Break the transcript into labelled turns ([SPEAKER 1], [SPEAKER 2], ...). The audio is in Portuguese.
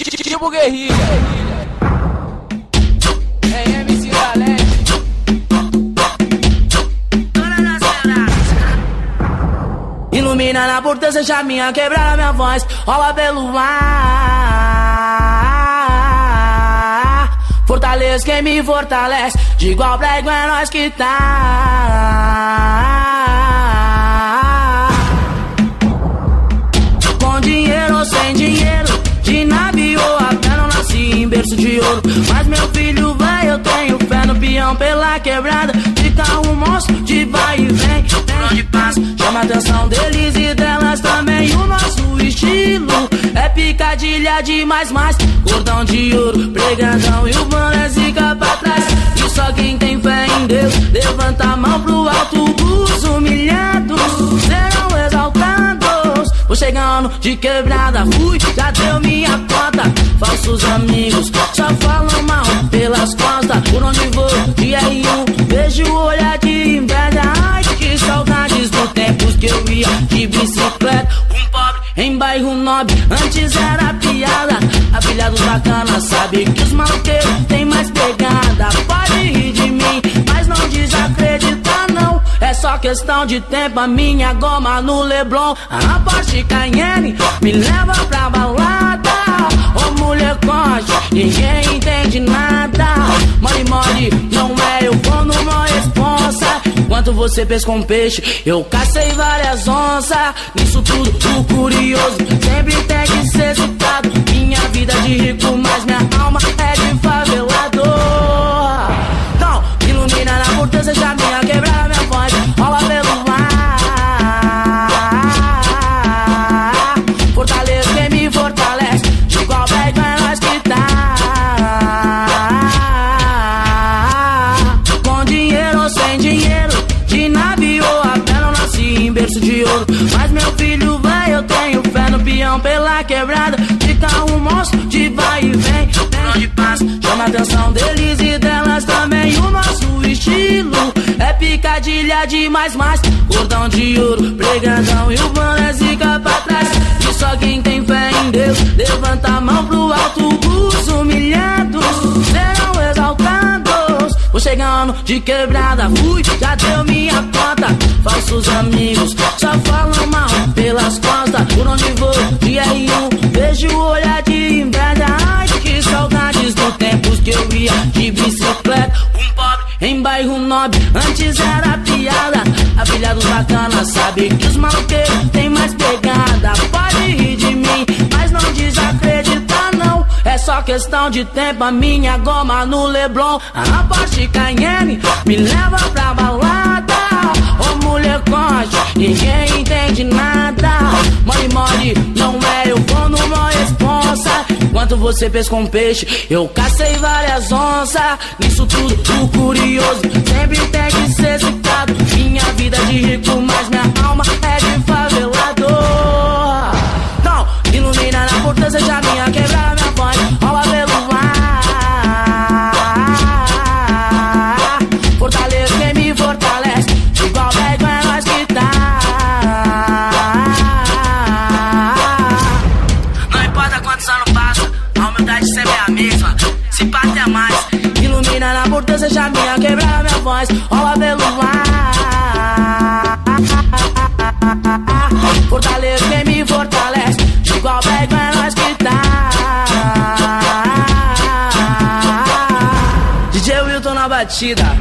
[SPEAKER 1] Tipo guerrilha. É MC Galete.
[SPEAKER 2] Ilumina na porta, seja minha, quebrar a minha voz, rola pelo ar. Fortaleza quem me fortalece, de igual pra igual é nós que tá. Com dinheiro ou sem dinheiro, de navio ou a pé, não nasci em berço de ouro. Mas meu filho vai, eu tenho fé no peão pela quebrada, de carro monstro, de vai e vem, por onde passa, chama a atenção deles e delas também. O nosso estilo é picadilha de mais, cordão de ouro, pregandão e o boné zica pra trás. E só quem tem fé em Deus, levanta a mão pro alto. Os humilhados serão exaltados. Vou chegando de quebrada, fui, já deu minha conta. Falsos amigos só falam mal pelas costas. Por onde vou, de R1, vejo o olhar de inveja. Ai, que saudades do tempos que eu ia de bicicleta. Um pobre em bairro nobre, antes era piada. Afilhados bacana, sabe que os maloqueiros tem mais pegada. Pode rir de mim, mas não desacredita não. É só questão de tempo, a minha goma no Leblon. A Porsche Cayenne me leva pra balada. Ô mulher conte, ninguém entende nada. Mole, não é, eu vou numa responsa. Enquanto você pesca um peixe, eu cacei várias onças. Nisso tudo, o curioso sempre tem que ser citado. Minha vida de rico, mas minha alma é de favelador. Então, ilumina na porta, seja minha, quebrar minha voz, rola pelo ar. Fortaleza quem me fortalece, de igual pra igual é nós que tá. Com dinheiro ou sem dinheiro, de navio ou a pé, não nasci em berço de ouro. Mas meu filho vai, eu tenho fé no peão pela quebrada, de carro monstro, de vai e vem, por onde passa, chama a atenção deles e delas também. O nosso estilo é picadilha de mais, cordão de ouro, pregandão e o boné zica pra trás. E só quem tem fé em Deus, levanta a mão pro alto. Os humilhados serão exaltados. Vou chegando de quebrada, fui, já deu minha conta. Falsos amigos só falam mal pelas costas. Por onde vou, de R1, vejo o olhar de inveja. Ai, que saudades do tempos que eu ia de bicicleta. Um pobre em bairro nobre, antes era piada. Afilhados bacana, sabe que os maloqueiros tem mais pegada. Pode rir de mim, mas não desacredita não. É só questão de tempo, a minha goma no Leblon. A Porsche Cayenne me leva pra balada. Ô mulher conte, ninguém entende nada. Mole, não é, eu vou numa responsa. Enquanto você pesca um peixe, eu cacei várias onças. Nisso tudo, o curioso sempre tem que ser citado. Minha vida de rico, mas minha alma é de favelador. Então, ilumina na porta, seja minha, quebrar minha voz, rola pelo ar. Fortaleza quem me fortalece, igual pra igual é nós que tá. Não importa quantos anos passam, a humildade sempre é a mesma, se pá até mais. Ilumina na porta, seja minha, quebrar minha voz, rola pelo ar. Fortaleza quem me fortalece, igual pra igual é nós que tá. DJ Wilton na batida.